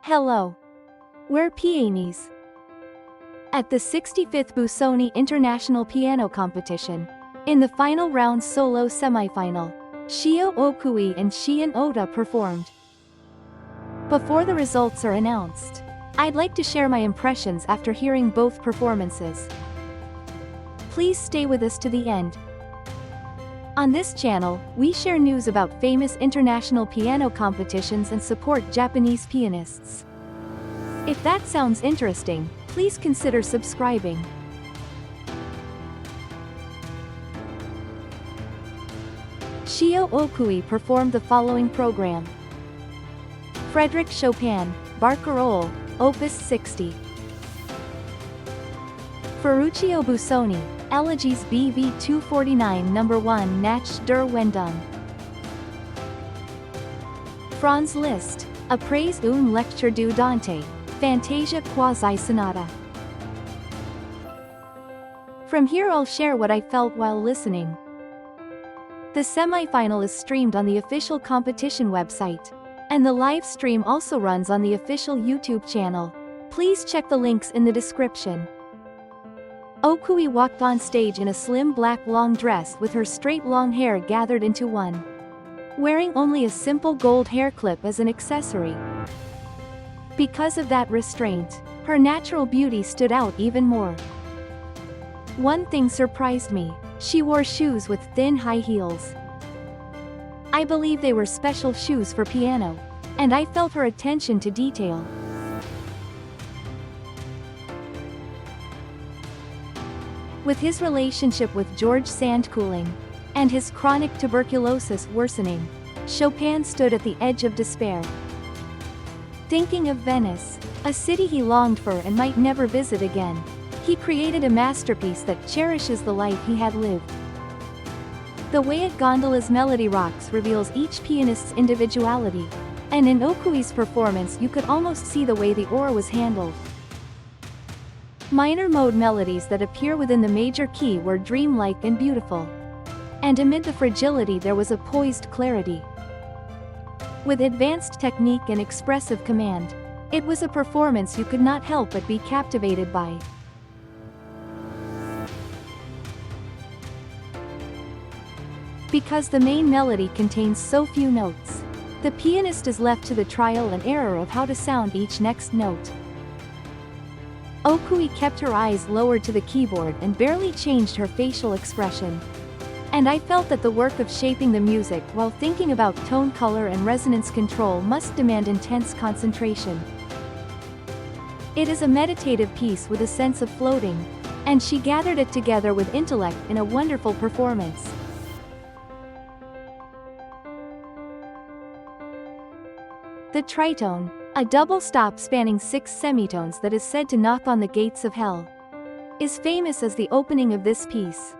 Hello. We're pianists. At the 65th Busoni International Piano Competition, in the final round solo semifinal, Shio Okui and Shion Ota performed. Before the results are announced, I'd like to share my impressions after hearing both performances. Please stay with us to the end. On this channel, we share news about famous international piano competitions and support Japanese pianists. If that sounds interesting, please consider subscribing. Shio Okui performed the following program: Frédéric Chopin, Barcarolle, Opus 60. Ferruccio Busoni, Elegies BV 249 No. 1 Nach der Wendung. Franz Liszt, Appraise une lecture du Dante, Fantasia quasi sonata. From here I'll share what I felt while listening. The semi-final is streamed on the official competition website, and the live stream also runs on the official YouTube channel. Please check the links in the description. Okui walked on stage in a slim black long dress with her straight long hair gathered into one, wearing only a simple gold hair clip as an accessory. Because of that restraint, her natural beauty stood out even more. One thing surprised me: she wore shoes with thin high heels. I believe they were special shoes for piano, and I felt her attention to detail. With his relationship with George Sand cooling, and his chronic tuberculosis worsening, Chopin stood at the edge of despair. Thinking of Venice, a city he longed for and might never visit again, he created a masterpiece that cherishes the life he had lived. The way a gondola's melody rocks reveals each pianist's individuality, and in Okui's performance you could almost see the way the oar was handled. Minor mode melodies that appear within the major key were dreamlike and beautiful. And amid the fragility there was a poised clarity. With advanced technique and expressive command, it was a performance you could not help but be captivated by. Because the main melody contains so few notes, the pianist is left to the trial and error of how to sound each next note. Okui kept her eyes lowered to the keyboard and barely changed her facial expression. And I felt that the work of shaping the music while thinking about tone color and resonance control must demand intense concentration. It is a meditative piece with a sense of floating, and she gathered it together with intellect in a wonderful performance. The tritone, a double stop spanning 6 semitones that is said to knock on the gates of hell, is famous as the opening of this piece.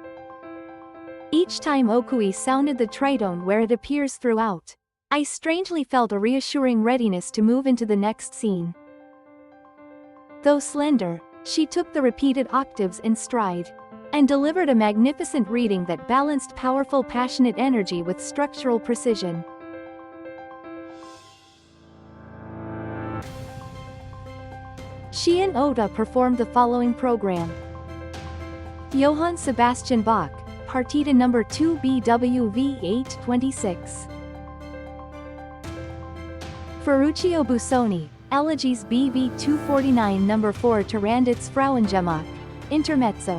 Each time Okui sounded the tritone where it appears throughout, I strangely felt a reassuring readiness to move into the next scene. Though slender, she took the repeated octaves in stride, and delivered a magnificent reading that balanced powerful passionate energy with structural precision. Shion Ota performed the following program: Johann Sebastian Bach, Partita No. 2 BWV 826. Ferruccio Busoni, Elegies BV 249 No. 4 Taranditz Frauengemach, Intermezzo.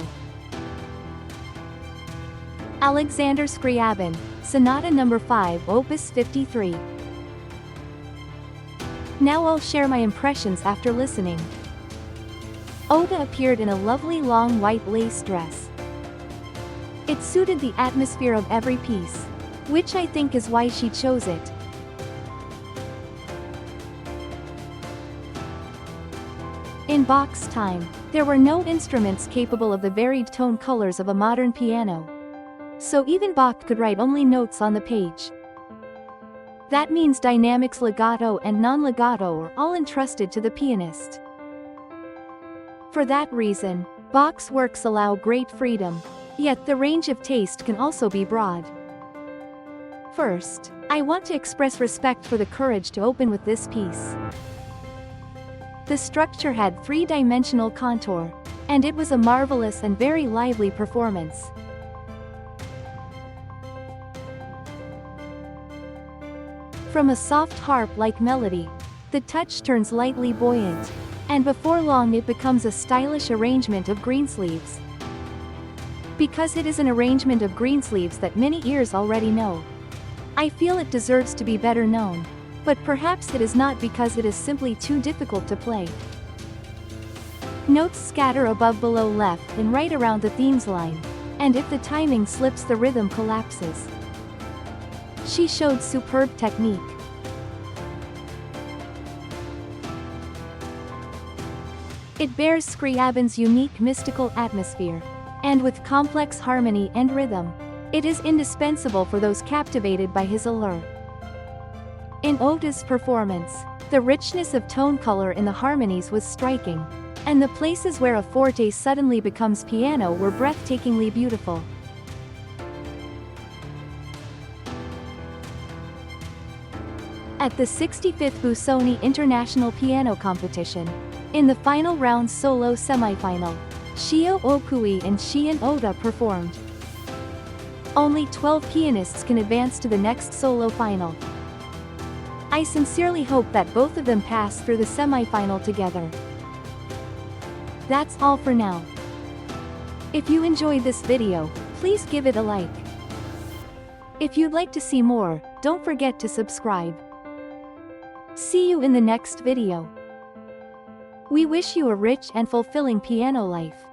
Alexander Scriabin, Sonata No. 5 Opus 53. Now I'll share my impressions after listening. Ota appeared in a lovely long white lace dress. It suited the atmosphere of every piece, which I think is why she chose it. In Bach's time, there were no instruments capable of the varied tone colors of a modern piano. So even Bach could write only notes on the page. That means dynamics legato and non-legato are all entrusted to the pianist. For that reason, Bach's works allow great freedom, yet the range of taste can also be broad. First, I want to express respect for the courage to open with this piece. The structure had three-dimensional contour, and it was a marvelous and very lively performance. From a soft harp-like melody, the touch turns lightly buoyant, and before long it becomes a stylish arrangement of greensleeves. Because it is an arrangement of greensleeves that many ears already know, I feel it deserves to be better known, but perhaps it is not because it is simply too difficult to play. Notes scatter above, below, left and right around the themes line, and if the timing slips the rhythm collapses. She showed superb technique. It bears Scriabin's unique mystical atmosphere, and with complex harmony and rhythm, it is indispensable for those captivated by his allure. In Ota's performance, the richness of tone color in the harmonies was striking, and the places where a forte suddenly becomes piano were breathtakingly beautiful. At the 65th Busoni International Piano Competition, in the final round solo semifinal, Shio Okui and Shion Ota performed. Only 12 pianists can advance to the next solo final. I sincerely hope that both of them pass through the semifinal together. That's all for now. If you enjoyed this video, please give it a like. If you'd like to see more, don't forget to subscribe. See you in the next video. We wish you a rich and fulfilling piano life.